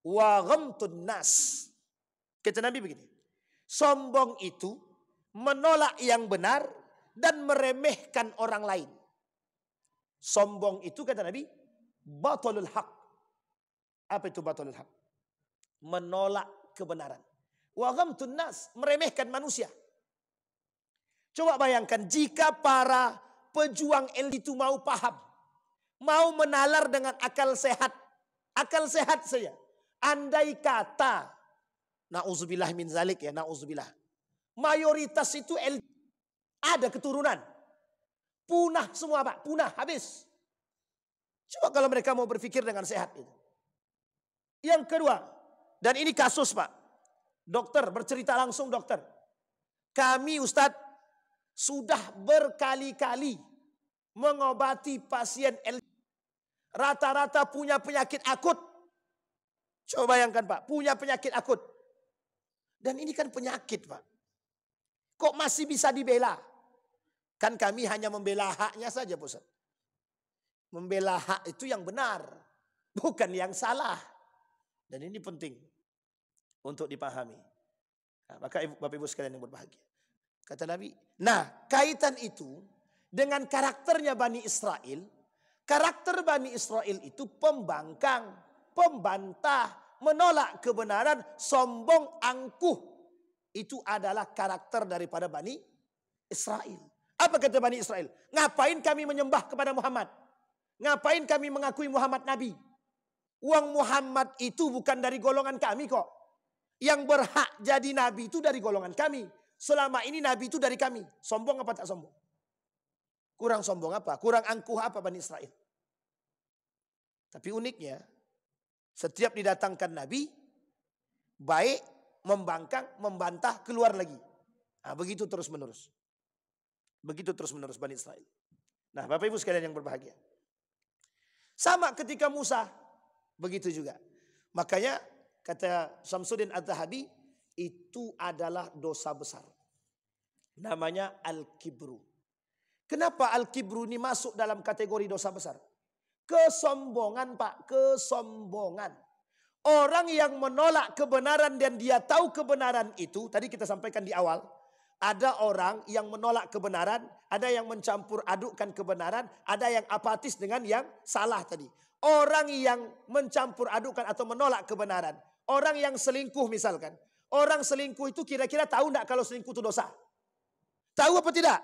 [SPEAKER 1] wa ghamtun nas. Kata Nabi begini, sombong itu menolak yang benar dan meremehkan orang lain. Sombong itu kata Nabi, batalul haq. Apa itu batalul haq? Menolak kebenaran. Wa ghamtun nas, meremehkan manusia. Coba bayangkan jika para pejuang itu mau paham, mau menalar dengan akal sehat saja. Andai kata, na'udzubillah min zalik ya, na'udzubillah. Mayoritas itu ada keturunan. Punah semua Pak, punah, habis. Coba kalau mereka mau berpikir dengan sehat itu. Yang kedua, dan ini kasus Pak. Dokter, bercerita langsung dokter. Kami Ustadz sudah berkali-kali mengobati pasien rata-rata punya penyakit akut. Coba bayangkan Pak, punya penyakit akut. Dan ini kan penyakit Pak. Kok masih bisa dibela? Kan kami hanya membela haknya saja Ustaz. Membela hak itu yang benar, bukan yang salah. Dan ini penting untuk dipahami. Nah, maka Bapak Ibu sekalian yang berbahagia. Kata Nabi, nah kaitan itu dengan karakternya Bani Israel. Karakter Bani Israel itu pembangkang, pembantah, menolak kebenaran, sombong, angkuh. Itu adalah karakter daripada Bani Israel. Apa kata Bani Israel? Ngapain kami menyembah kepada Muhammad? Ngapain kami mengakui Muhammad Nabi? Uang Muhammad itu bukan dari golongan kami kok. Yang berhak jadi Nabi itu dari golongan kami. Selama ini Nabi itu dari kami. Sombong apa tak sombong? Kurang sombong apa? Kurang angkuh apa Bani Israel? Tapi uniknya, setiap didatangkan Nabi, baik, membangkang, membantah, keluar lagi. Nah, begitu terus menerus. Begitu terus menerus Bani Israel. Nah Bapak Ibu sekalian yang berbahagia. Sama ketika Musa, begitu juga. Makanya kata Syamsuddin Az-Zahabi, itu adalah dosa besar. Namanya al-kibru. Kenapa al-kibru ini masuk dalam kategori dosa besar? Kesombongan Pak, kesombongan. Orang yang menolak kebenaran dan dia tahu kebenaran itu, tadi kita sampaikan di awal, ada orang yang menolak kebenaran, ada yang mencampur adukkan kebenaran, ada yang apatis dengan yang salah tadi. Orang yang mencampur adukkan atau menolak kebenaran, orang yang selingkuh misalkan. Orang selingkuh itu kira-kira tahu enggak kalau selingkuh itu dosa? Tahu apa tidak?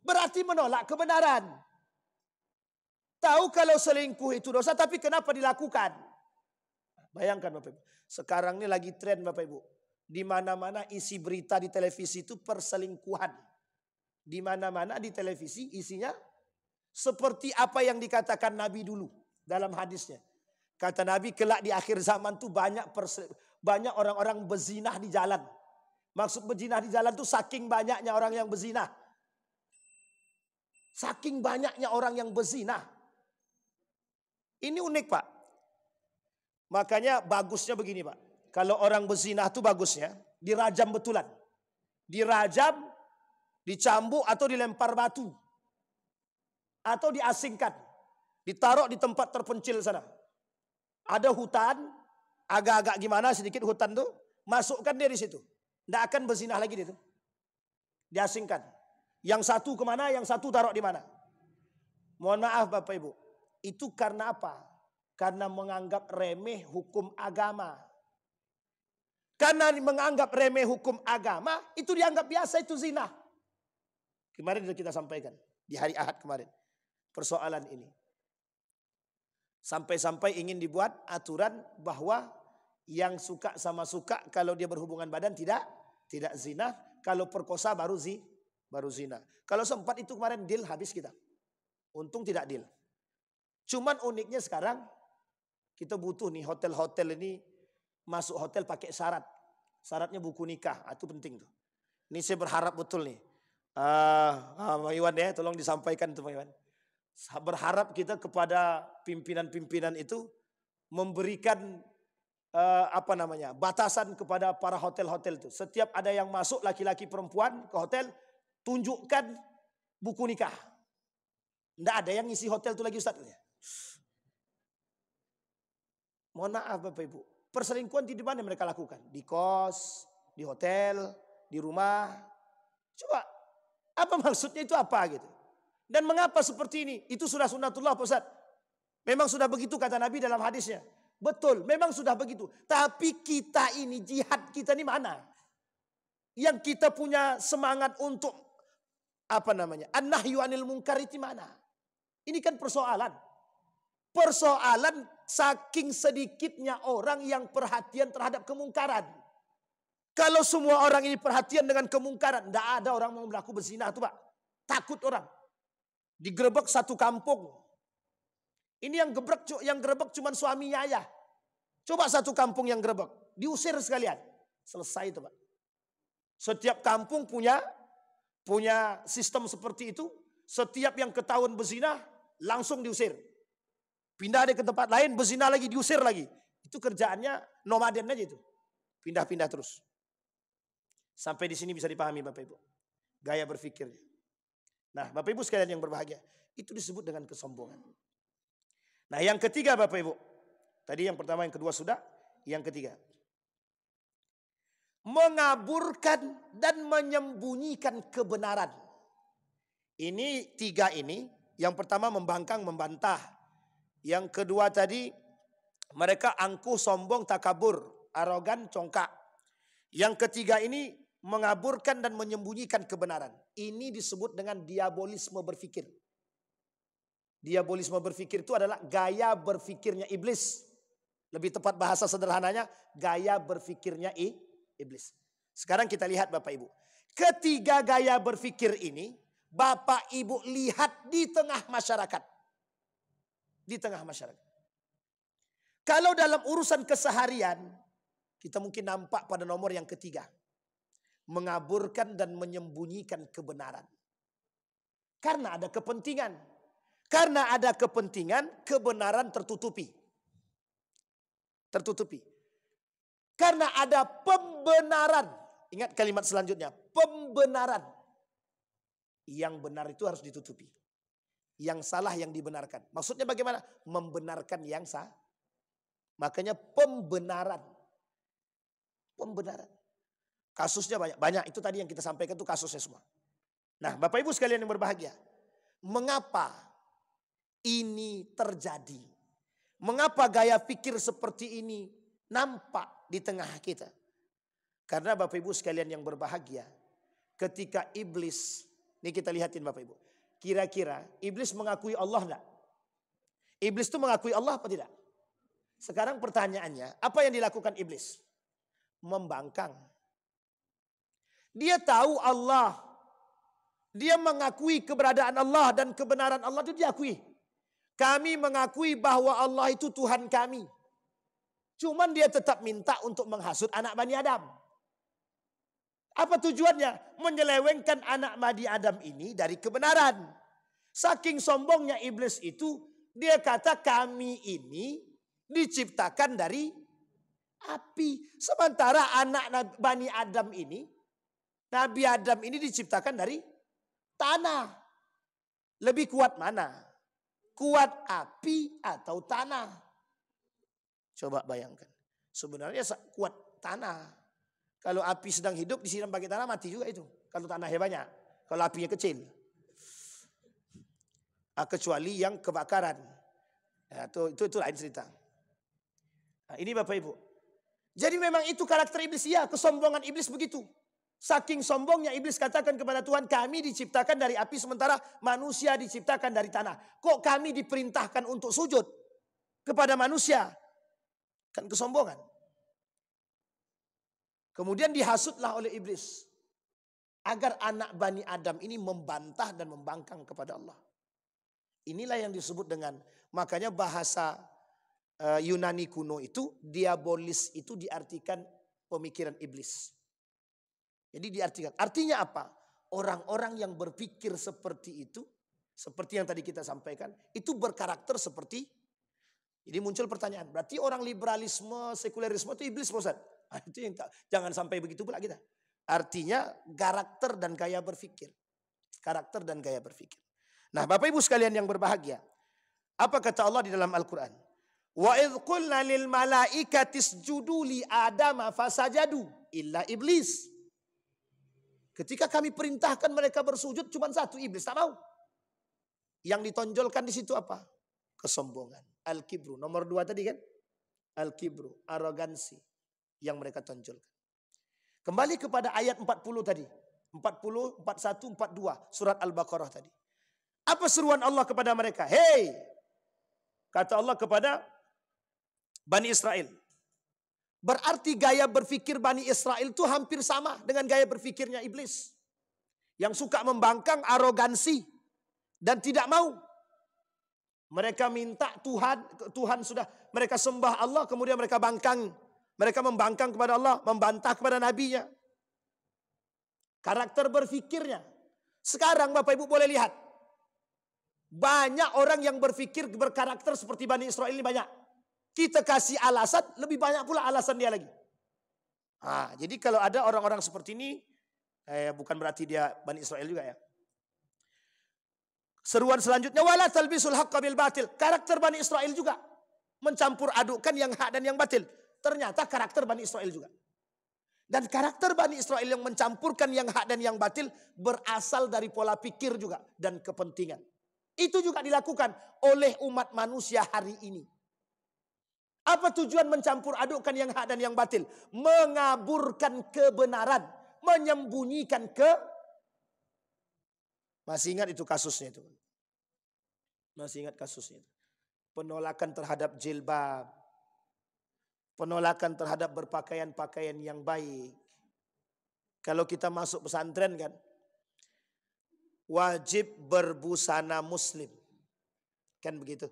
[SPEAKER 1] Berarti menolak kebenaran. Tahu kalau selingkuh itu dosa, tapi kenapa dilakukan? Bayangkan Bapak Ibu. Sekarang ini lagi tren Bapak Ibu. Di mana-mana isi berita di televisi itu perselingkuhan. Di mana-mana di televisi isinya seperti apa yang dikatakan Nabi dulu dalam hadisnya. Kata Nabi kelak di akhir zaman tuh banyak orang-orang berzinah di jalan. Maksud berzinah di jalan tuh saking banyaknya orang yang berzinah. Saking banyaknya orang yang berzinah. Ini unik Pak. Makanya bagusnya begini Pak. Kalau orang berzinah itu bagusnya dirajam betulan. Dirajam, dicambuk atau dilempar batu. Atau diasingkan. Ditaruh di tempat terpencil sana. Ada hutan, agak-agak gimana sedikit hutan tuh. Masukkan dia di situ. Tidak akan berzinah lagi dia tuh. Diasingkan. Yang satu kemana, yang satu taruh di mana. Mohon maaf Bapak Ibu. Itu karena apa? Karena menganggap remeh hukum agama. Karena menganggap remeh hukum agama, itu dianggap biasa, itu zina. Kemarin sudah kita sampaikan, di hari Ahad kemarin, persoalan ini. Sampai-sampai ingin dibuat aturan bahwa yang suka sama suka, kalau dia berhubungan badan tidak zina, kalau perkosa baru zina. Kalau sempat itu kemarin deal habis kita. Untung tidak deal. Cuman uniknya sekarang, kita butuh nih hotel-hotel ini, masuk hotel pakai syarat. Syaratnya buku nikah. Itu penting tuh. Ini saya berharap betul nih. Pak Iwan ya, tolong disampaikan tuh Pak Iwan. Berharap kita kepada pimpinan-pimpinan itu memberikan batasan kepada para hotel-hotel itu. Setiap ada yang masuk laki-laki perempuan ke hotel, tunjukkan buku nikah. Tidak ada yang ngisi hotel itu lagi Ustaz. Mohon maaf Bapak Ibu. Perselingkuhan di mana mereka lakukan? Di kos, di hotel, di rumah. Coba, apa maksudnya itu apa gitu? Dan mengapa seperti ini? Itu sudah sunnatullah Pak Ustaz. Memang sudah begitu kata Nabi dalam hadisnya. Betul, memang sudah begitu. Tapi kita ini, jihad kita ini mana? Yang kita punya semangat untuk an-nahyu anil munkar itu mana? Ini kan persoalan. Persoalan saking sedikitnya orang yang perhatian terhadap kemungkaran. Kalau semua orang ini perhatian dengan kemungkaran, tidak ada orang mau melakukan berzina tuh Pak. Takut orang. Digerebek satu kampung. Ini yang gerebek cuma suaminya aja. Coba satu kampung yang gerebek, diusir sekalian. Selesai itu Pak. Setiap kampung punya sistem seperti itu. Setiap yang ketahuan berzina langsung diusir. Pindah ke tempat lain, berzina lagi, diusir lagi. Itu kerjaannya nomaden aja itu. Pindah-pindah terus. Sampai di sini bisa dipahami Bapak Ibu. Gaya berpikirnya. Nah Bapak Ibu sekalian yang berbahagia. Itu disebut dengan kesombongan. Nah yang ketiga Bapak Ibu. Tadi yang pertama, yang kedua sudah. Yang ketiga. Mengaburkan dan menyembunyikan kebenaran. Ini tiga ini. Yang pertama membangkang, membantah. Yang kedua tadi mereka angkuh, sombong, takabur, arogan, congkak. Yang ketiga ini mengaburkan dan menyembunyikan kebenaran. Ini disebut dengan diabolisme berpikir. Diabolisme berpikir itu adalah gaya berpikirnya iblis. Lebih tepat bahasa sederhananya, gaya berpikirnya iblis. Sekarang kita lihat Bapak Ibu. Ketiga gaya berpikir ini Bapak Ibu lihat di tengah masyarakat. Di tengah masyarakat. Kalau dalam urusan keseharian, kita mungkin nampak pada nomor yang ketiga. Mengaburkan dan menyembunyikan kebenaran. Karena ada kepentingan. Karena ada kepentingan, kebenaran tertutupi. Tertutupi. Karena ada pembenaran. Ingat kalimat selanjutnya. Pembenaran. Yang benar itu harus ditutupi. Yang salah yang dibenarkan. Maksudnya bagaimana? Membenarkan yang sah. Makanya pembenaran. Pembenaran. Kasusnya banyak. Banyak itu tadi yang kita sampaikan itu kasusnya semua. Nah Bapak Ibu sekalian yang berbahagia. Mengapa ini terjadi? Mengapa gaya pikir seperti ini nampak di tengah kita? Karena Bapak Ibu sekalian yang berbahagia. Ketika iblis. Ini kita lihatin Bapak Ibu. Kira-kira iblis mengakui Allah enggak? Iblis itu mengakui Allah apa tidak? Sekarang pertanyaannya, apa yang dilakukan iblis? Membangkang. Dia tahu Allah. Dia mengakui keberadaan Allah dan kebenaran Allah itu diakui. Kami mengakui bahwa Allah itu Tuhan kami. Cuman dia tetap minta untuk menghasut anak Bani Adam. Apa tujuannya? Menyelewengkan anak Bani Adam ini dari kebenaran. Saking sombongnya iblis itu, dia kata kami ini diciptakan dari api. Sementara anak Bani Adam ini, Nabi Adam ini diciptakan dari tanah. Lebih kuat mana? Kuat api atau tanah? Coba bayangkan. Sebenarnya kuat tanah. Kalau api sedang hidup disiram pakai tanah mati juga itu. Kalau tanahnya banyak. Kalau apinya kecil. Kecuali yang kebakaran. Ya, itu lain cerita. Nah, ini Bapak Ibu. Jadi memang itu karakter iblis. Ya, kesombongan iblis begitu. Saking sombongnya iblis katakan kepada Tuhan, kami diciptakan dari api sementara manusia diciptakan dari tanah. Kok kami diperintahkan untuk sujud kepada manusia? Kan kesombongan. Kemudian dihasutlah oleh iblis. Agar anak Bani Adam ini membantah dan membangkang kepada Allah. Inilah yang disebut dengan, makanya bahasa Yunani kuno itu, diabolis itu diartikan pemikiran iblis. Jadi diartikan, artinya apa? Orang-orang yang berpikir seperti itu, seperti yang tadi kita sampaikan, itu berkarakter seperti, jadi muncul pertanyaan, berarti orang liberalisme, sekulerisme itu iblis Ustaz? Nah, itu yang jangan sampai begitu pula kita. Artinya karakter dan gaya berpikir. Karakter dan gaya berpikir. Nah Bapak Ibu sekalian yang berbahagia. Apa kata Allah di dalam Al-Quran? Wa idh qulna lil malaikati isjudu li Adama fasajadu illa iblis. Ketika kami perintahkan mereka bersujud, cuma satu, iblis tak mau. Yang ditonjolkan di situ apa? Kesombongan. Al-kibru. Nomor 2 tadi kan? Al-kibru. Arogansi. Yang mereka tonjolkan. Kembali kepada ayat 40 tadi. 40, 41, 42. Surat Al-Baqarah tadi. Apa seruan Allah kepada mereka? Hei! Kata Allah kepada Bani Israel. Berarti gaya berpikir Bani Israel itu hampir sama dengan gaya berpikirnya iblis. Yang suka membangkang, arogansi. Dan tidak mau. Mereka minta Tuhan sudah mereka sembah Allah, kemudian mereka bangkang. Mereka membangkang kepada Allah, membantah kepada nabinya. Karakter berpikirnya. Sekarang Bapak Ibu boleh lihat. Banyak orang yang berpikir berkarakter seperti Bani Israel ini banyak. Kita kasih alasan, lebih banyak pula alasan dia lagi. Jadi kalau ada orang-orang seperti ini, bukan berarti dia Bani Israel juga ya. Seruan selanjutnya, wala talbisul haqqa bil batil. Karakter Bani Israel juga. Mencampur adukkan yang hak dan yang batil. Ternyata karakter Bani Israel juga. Dan karakter Bani Israel yang mencampurkan yang hak dan yang batil berasal dari pola pikir juga dan kepentingan. Itu juga dilakukan oleh umat manusia hari ini. Apa tujuan mencampur adukkan yang hak dan yang batil? Mengaburkan kebenaran. Menyembunyikan Masih ingat itu kasusnya itu? Masih ingat kasusnya itu? Penolakan terhadap jilbab. Penolakan terhadap berpakaian-pakaian yang baik. Kalau kita masuk pesantren kan, wajib berbusana muslim. Kan begitu?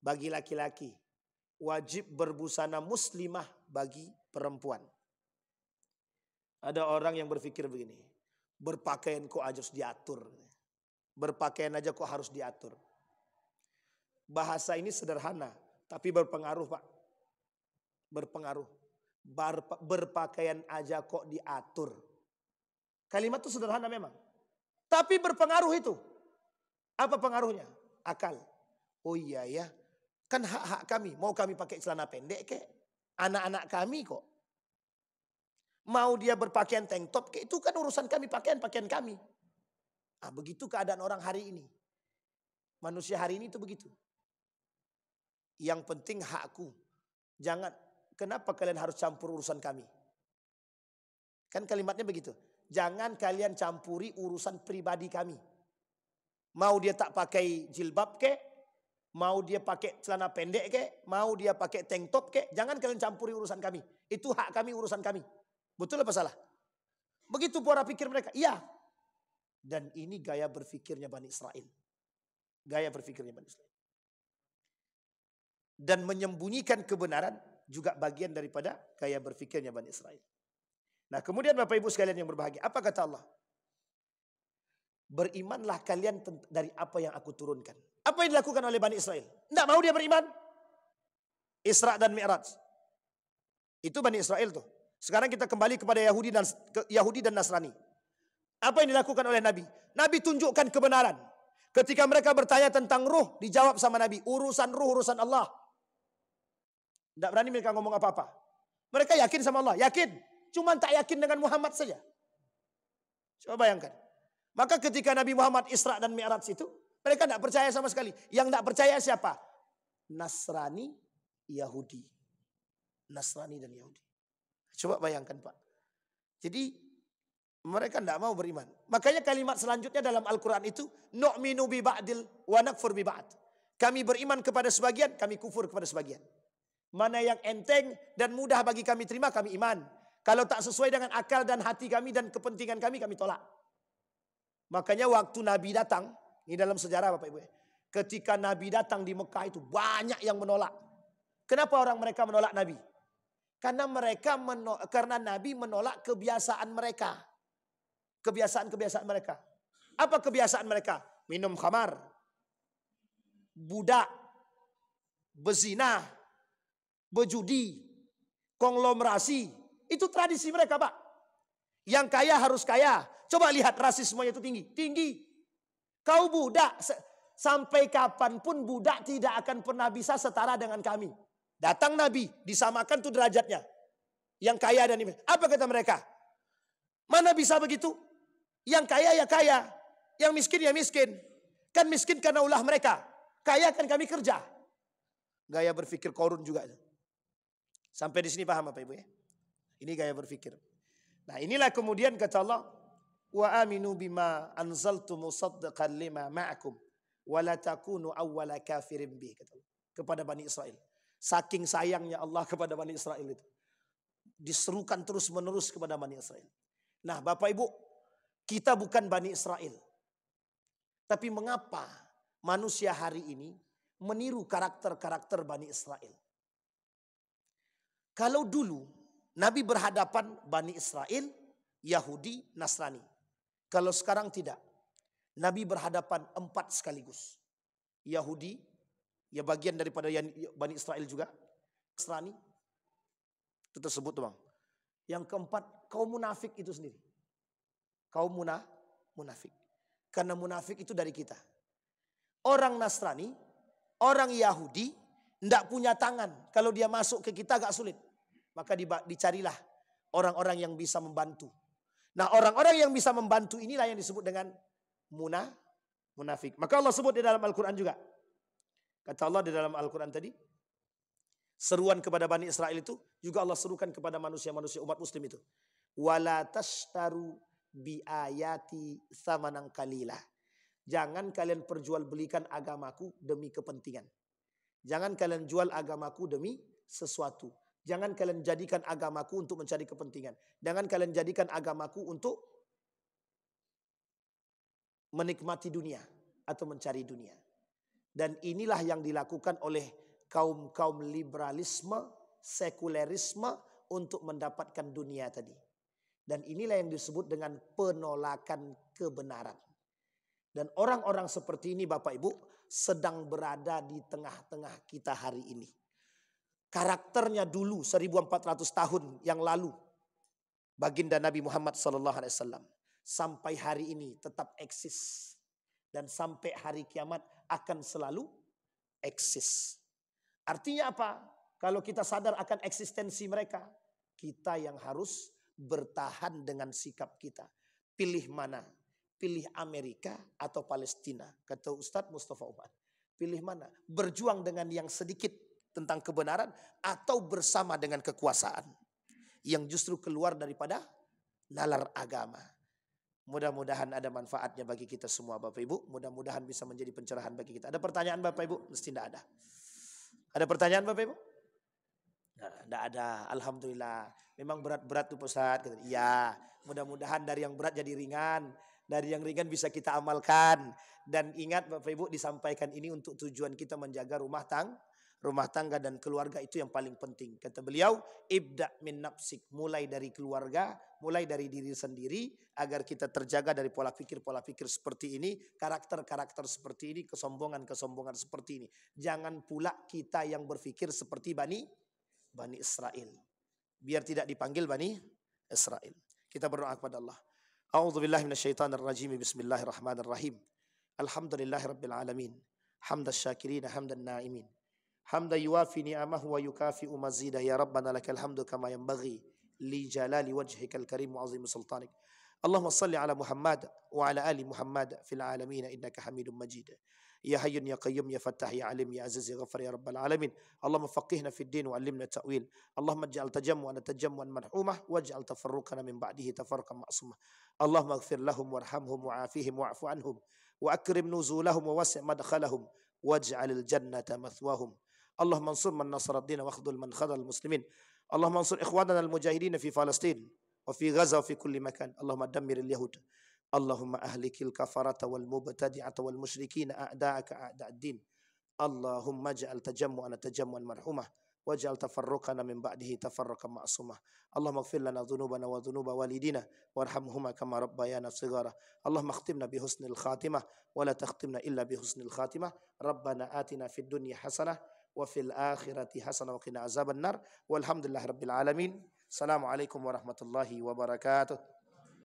[SPEAKER 1] Bagi laki-laki. Wajib berbusana muslimah bagi perempuan. Ada orang yang berpikir begini. Berpakaian kok harus diatur. Berpakaian aja kok harus diatur. Bahasa ini sederhana. Tapi berpengaruh Pak. Berpengaruh. Berpakaian aja kok diatur. Kalimat itu sederhana memang. Tapi berpengaruh itu. Apa pengaruhnya? Akal. Oh iya ya. Kan hak-hak kami. Mau kami pakai celana pendek kek. Anak-anak kami kok. Mau dia berpakaian tank top kek. Itu kan urusan kami. Pakaian kami. Begitu keadaan orang hari ini. Manusia hari ini itu begitu. Yang penting hakku. Jangan. Kenapa kalian harus campur urusan kami? Kan kalimatnya begitu. Jangan kalian campuri urusan pribadi kami. Mau dia tak pakai jilbab kek. Mau dia pakai celana pendek kek. Mau dia pakai tank top kek. Jangan kalian campuri urusan kami. Itu hak kami, urusan kami. Betul apa salah? Begitu pola pikir mereka. Iya. Dan ini gaya berpikirnya Bani Israel. Gaya berpikirnya Bani Israel. Dan menyembunyikan kebenaran juga bagian daripada gaya berpikirnya Bani Israel. Nah kemudian Bapak Ibu sekalian yang berbahagia. Apa kata Allah? Berimanlah kalian dari apa yang aku turunkan. Apa yang dilakukan oleh Bani Israel? Tidak mau dia beriman. Isra dan Mi'raj. Itu Bani Israel tuh. Sekarang kita kembali kepada Yahudi dan Nasrani. Apa yang dilakukan oleh Nabi? Nabi tunjukkan kebenaran. Ketika mereka bertanya tentang ruh, dijawab sama Nabi. Urusan ruh, urusan Allah. Tidak berani mereka ngomong apa-apa. Mereka yakin sama Allah. Yakin. Cuma tak yakin dengan Muhammad saja. Coba bayangkan. Maka ketika Nabi Muhammad Isra dan Mi'raj itu, mereka tidak percaya sama sekali. Yang tidak percaya siapa? Nasrani, Yahudi. Nasrani dan Yahudi. Coba bayangkan Pak. Jadi mereka tidak mau beriman. Makanya kalimat selanjutnya dalam Al-Quran itu, nu'minu bi ba'dil wa nakfur bi ba'd. Kami beriman kepada sebagian, kami kufur kepada sebagian. Mana yang enteng dan mudah bagi kami terima, kami iman. Kalau tak sesuai dengan akal dan hati kami dan kepentingan kami tolak. Makanya waktu Nabi datang, ini dalam sejarah Bapak Ibu. Ketika Nabi datang di Mekah itu banyak yang menolak. Kenapa orang mereka menolak Nabi? Karena Nabi menolak kebiasaan mereka. Kebiasaan-kebiasaan mereka. Apa kebiasaan mereka? Minum khamar, budak, bezina, berjudi, konglomerasi. Itu tradisi mereka Pak. Yang kaya harus kaya. Coba lihat rasismenya itu tinggi. Tinggi. Kau budak. Sampai kapanpun budak tidak akan pernah bisa setara dengan kami.
[SPEAKER 2] Datang Nabi, disamakan tuh derajatnya. Yang kaya dan miskin. Apa kata mereka? Mana bisa begitu? Yang kaya ya kaya, yang miskin ya miskin. Kan miskin karena ulah mereka. Kaya kan kami kerja. Gaya berpikir Qarun juga. Sampai di sini paham Bapak Ibu ya? Ini gaya berpikir. Nah inilah kemudian kata Allah, wa aminu bima anzaltu musaddiqan lima ma'akum wa la takunu awwala kafirin bih, kata Allah kepada Bani Israel. Saking sayangnya Allah kepada Bani Israel itu. Diserukan terus menerus kepada Bani Israel. Nah Bapak Ibu, kita bukan Bani Israel. Tapi mengapa manusia hari ini meniru karakter-karakter Bani Israel? Kalau dulu Nabi berhadapan Bani Israel, Yahudi, Nasrani. Kalau sekarang tidak. Nabi berhadapan 4 sekaligus. Yahudi, ya bagian daripada Bani Israel juga. Nasrani, itu tersebut tuh Bang. Yang keempat, kaum munafik itu sendiri. Kaum munafik. Karena munafik itu dari kita. Orang Nasrani, orang Yahudi, tidak punya tangan. Kalau dia masuk ke kita agak sulit. Maka dicarilah orang-orang yang bisa membantu. Nah orang-orang yang bisa membantu inilah yang disebut dengan munafik. Maka Allah sebut di dalam Al-Quran juga. Kata Allah di dalam Al-Quran tadi, seruan kepada Bani Israel itu juga Allah serukan kepada manusia-manusia umat muslim itu. Wala tashtaru bi ayati tsamanan qalilah. Jangan kalian perjualbelikan agamaku demi kepentingan. Jangan kalian jual agamaku demi sesuatu. Jangan kalian jadikan agamaku untuk mencari kepentingan. Jangan kalian jadikan agamaku untuk menikmati dunia atau mencari dunia. Dan inilah yang dilakukan oleh kaum-kaum liberalisme, sekulerisme untuk mendapatkan dunia tadi. Dan inilah yang disebut dengan penolakan kebenaran. Dan orang-orang seperti ini Bapak Ibu sedang berada di tengah-tengah kita hari ini. Karakternya dulu 1400 tahun yang lalu, baginda Nabi Muhammad SAW sampai hari ini tetap eksis. Dan sampai hari kiamat akan selalu eksis. Artinya apa? Kalau kita sadar akan eksistensi mereka, kita yang harus bertahan dengan sikap kita. Pilih mana? Pilih Amerika atau Palestina? Kata Ustadz Mustafa Umar. Pilih mana? Berjuang dengan yang sedikit tentang kebenaran atau bersama dengan kekuasaan yang justru keluar daripada nalar agama. Mudah-mudahan ada manfaatnya bagi kita semua Bapak Ibu. Mudah-mudahan bisa menjadi pencerahan bagi kita. Ada pertanyaan Bapak Ibu? Mesti tidak ada. Ada pertanyaan Bapak Ibu? Nah, tidak ada. Alhamdulillah. Memang berat-berat tuh Ustaz. Iya. Mudah-mudahan dari yang berat jadi ringan. Dari yang ringan bisa kita amalkan. Dan ingat Bapak Ibu, disampaikan ini untuk tujuan kita menjaga rumah tangga dan keluarga, itu yang paling penting. Kata beliau, ibda min nafsik, mulai dari keluarga, mulai dari diri sendiri, agar kita terjaga dari pola pikir seperti ini, karakter-karakter seperti ini, kesombongan seperti ini. Jangan pula kita yang berpikir seperti Bani Israel. Biar tidak dipanggil Bani Israel. Kita berdoa kepada Allah. A'udzubillahi minasyaitonirrajim. Bismillahirrahmanirrahim. Alhamdulillahirabbil alamin. Hamdas syakirin, hamdan naimin. Hamda yuwafi ni'amahu wa yukafi'u mazidah. Ya Rabbana lakal hamdu kama yanbaghi li jalali wajhikal karim wa azim sultanik. Allahumma salli ala Muhammad wa ala ali Muhammad fil alamin innaka Hamidum Majid. Ya Hayyun ya Qayyum ya Fattah ya Alim ya Aziz ya Ghaffar ya Rabbal alamin. Allahumma faqihna fid din wa 'allimna ta'wil. Allahumma ij'al tajammu'ana tajammu'an marhumah waj'al tafarruqana min ba'dihi tafarruqan ma'sumah. Allahumma ighfir lahum warhamhum wa'afihim wa'fu anhum wa akrim nuzulahum wa wasi' madkhalahum waj'alil jannata mathwahum. اللهم انصر من نصر الدين واخذل من خذل المسلمين. اللهم انصر إخواننا المجاهدين في فلسطين وفي غزة وفي كل مكان. اللهم دمر اليهود. اللهم أهلك الكفرة والمبتدعة والمشركين أعداءك أعداء الدين. اللهم اجعل تجمعنا تجمعا مرحوما واجعل تفرقنا من بعده تفرقا معصوما. اللهم اغفر لنا ذنوبنا وذنوب والدينا وارحمهما كما ربيانا صغارا. اللهم اختمنا بحسن الخاتمة ولا تختمنا إلا بحسن الخاتمة. ربنا آتنا في الدنيا حسنة وفي الآخرة حسنة وقنا عذاب النار والحمد لله رب العالمين. السلام عليكم ورحمة الله وبركاته.